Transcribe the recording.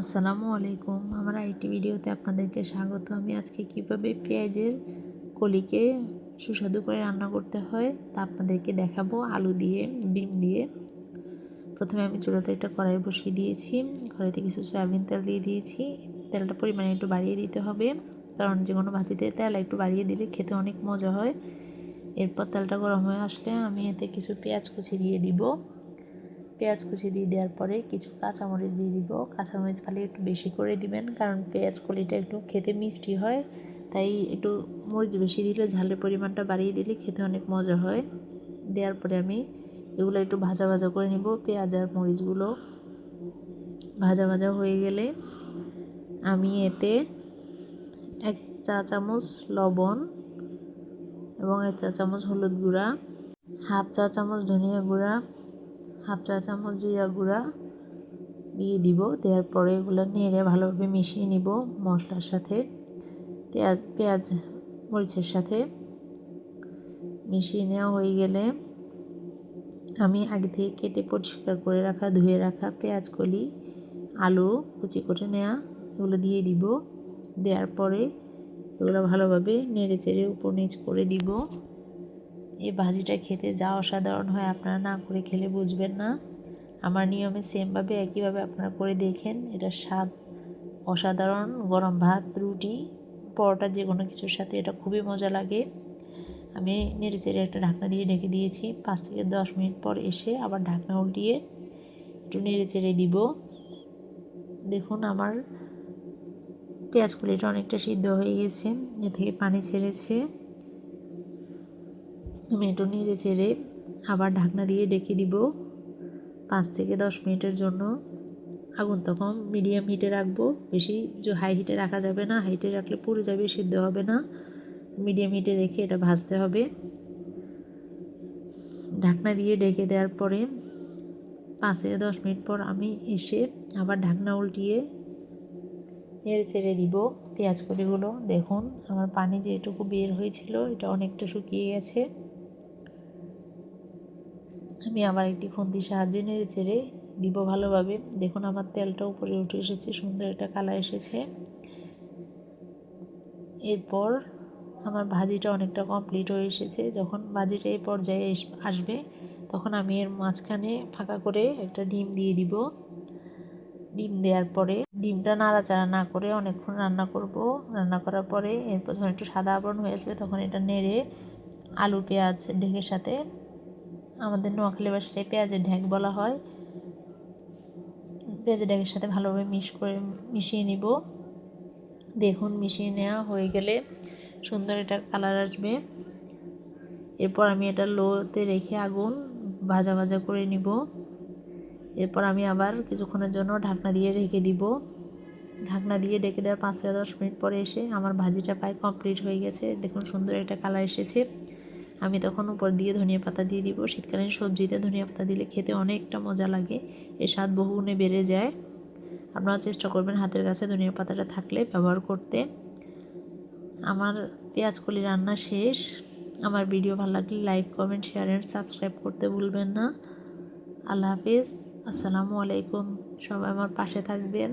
আসসালামু আলাইকুম। আমার আরেকটি ভিডিওতে আপনাদেরকে স্বাগত। আমি আজকে কিভাবে পেঁয়াজের কলিকে সুস্বাদু করে রান্না করতে হয় তা আপনাদেরকে দেখাবো আলু দিয়ে, ডিম দিয়ে। প্রথমে আমি চুলাতে একটা কড়াই বসিয়ে দিয়েছি। কড়াইতে কিছু সয়াবিন তেল দিয়ে দিয়েছি। তেলটা পরিমাণে একটু বাড়িয়ে দিতে হবে, কারণ যেকোনো ভাজিতে তেল একটু বাড়িয়ে দিলে খেতে অনেক মজা হয়। এরপর তেলটা গরম হয়ে আসলে আমি এতে কিছু পেঁয়াজ কুচি দিয়ে দিব। পেঁয়াজ কুচি দিয়ে দেওয়ার পরে কিছু কাঁচামরিচ দিয়ে দিব। কাঁচামরিচ খালি একটু বেশি করে দিবেন, কারণ পেঁয়াজ কলিটা একটু খেতে মিষ্টি হয়, তাই একটু মরিচ বেশি দিলে ঝালের পরিমাণটা বাড়িয়ে দিলে খেতে অনেক মজা হয়। দেওয়ার পরে আমি এগুলো একটু ভাজা ভাজা করে নিব। পেঁয়াজ আর মরিচগুলো ভাজা ভাজা হয়ে গেলে আমি এতে 1 চা চামচ লবণ এবং 1 চা চামচ হলুদ গুঁড়া, হাফ চা চামচ ধনিয়া গুঁড়া, হাফ চা চামচ জিরা গুঁড়া দিয়ে দিব। দেওয়ার পরে এগুলো নেড়ে ভালোভাবে মিশিয়ে নিব মশলার সাথে, পেঁয়াজ মরিচের সাথে মিশিয়ে নেওয়া হয়ে গেলে আমি আগে থেকে কেটে পরিষ্কার করে রাখা, ধুয়ে রাখা পেঁয়াজ কলি, আলু কুচি করে নেওয়া এগুলো দিয়ে দিব। দেওয়ার পরে এগুলো ভালোভাবে নেড়ে চেড়ে উপর নিচ করে দিব। এই ভাজিটা খেতে যা অসাধারণ হয়, আপনারা না করে খেলে বুঝবেন না। আমার নিয়মে সেমভাবে একইভাবে আপনারা করে দেখেন, এটার স্বাদ অসাধারণ। গরম ভাত, রুটি, পরোটা যে কোনো কিছুর সাথে এটা খুবই মজা লাগে। আমি নেড়ে চেড়ে একটা ঢাকনা দিয়ে ঢেকে দিয়েছি। 5 থেকে 10 মিনিট পর এসে আবার ঢাকনা উল্টিয়ে একটু নেড়ে চেড়ে দিব। দেখুন আমার পেঁয়াজ কলিটা অনেকটা সিদ্ধ হয়ে গেছে, এ থেকে পানি ছেড়েছে। আমি একটু নেড়ে চেড়ে আবার ঢাকনা দিয়ে ঢেকে দিব 5 থেকে 10 মিনিটের জন্য। আগুন তখন মিডিয়াম হিটে রাখবো, বেশি হাই হিটে রাখা যাবে না। হাই হিটে রাখলে পুড়ে যাবে, সিদ্ধ হবে না। মিডিয়াম হিটে রেখে এটা ভাজতে হবে। ঢাকনা দিয়ে ঢেকে দেওয়ার পরে 5 থেকে 10 মিনিট পর আমি এসে আবার ঢাকনা উল্টিয়ে নেড়ে চেড়ে দিব পেঁয়াজ কলিগুলো। দেখুন আমার পানি যেটুকু বের হয়েছিল এটা অনেকটা শুকিয়ে গেছে। আমি আবার একটি খুন্তির সাহায্যে নেড়ে চেড়ে দিব ভালোভাবে। দেখুন আমার তেলটা উপরে উঠে এসেছে, সুন্দর একটা কালার এসেছে। এরপর আমার ভাজিটা অনেকটা কমপ্লিট হয়ে এসেছে। যখন ভাজিটা এই পর্যায়ে আসবে, তখন আমি এর মাঝখানে ফাঁকা করে একটা ডিম দিয়ে দিব। ডিম দেওয়ার পরে ডিমটা নাড়াচাড়া না করে অনেকক্ষণ রান্না করব। রান্না করার পরে এরপর যখন একটু সাদা আবরণ হয়ে আসবে, তখন এটা নেড়ে আলু পেঁয়াজ ঢেকের সাথে, আমাদের নোয়াখালী ভাষায় পেঁয়াজের ঢেক বলা হয়, পেঁয়াজের ঢেকের সাথে ভালোভাবে মিশিয়ে নিব। দেখুন মিশিয়ে নেওয়া হয়ে গেলে সুন্দর এটা কালার আসবে। এরপর আমি এটা লোতে রেখে আগুন ভাজা ভাজা করে নিব। এরপর আমি আবার কিছুক্ষণের জন্য ঢাকনা দিয়ে ঢেকে দিব। ঢাকনা দিয়ে ঢেকে দেওয়ার 5 থেকে 10 মিনিট পরে এসে আমার ভাজিটা প্রায় কমপ্লিট হয়ে গেছে। দেখুন সুন্দর একটা কালার এসেছে। আমি তখন উপর দিয়ে ধনিয়া পাতা দিয়ে দিব। শীতকালীন সবজিতে ধনিয়া পাতা দিলে খেতে অনেকটা মজা লাগে, এর স্বাদ বহুগুণে বেড়ে যায়। আপনারা চেষ্টা করবেন হাতের কাছে ধনিয়া পাতাটা থাকলে ব্যবহার করতে। আমার পেঁয়াজ কলি রান্না শেষ। আমার ভিডিও ভালো লাগলে like, comment, share and subscribe করতে ভুলবেন না। আল্লাহ হাফিজ, আসসালামু আলাইকুম। সবাই আমার পাশে থাকবেন।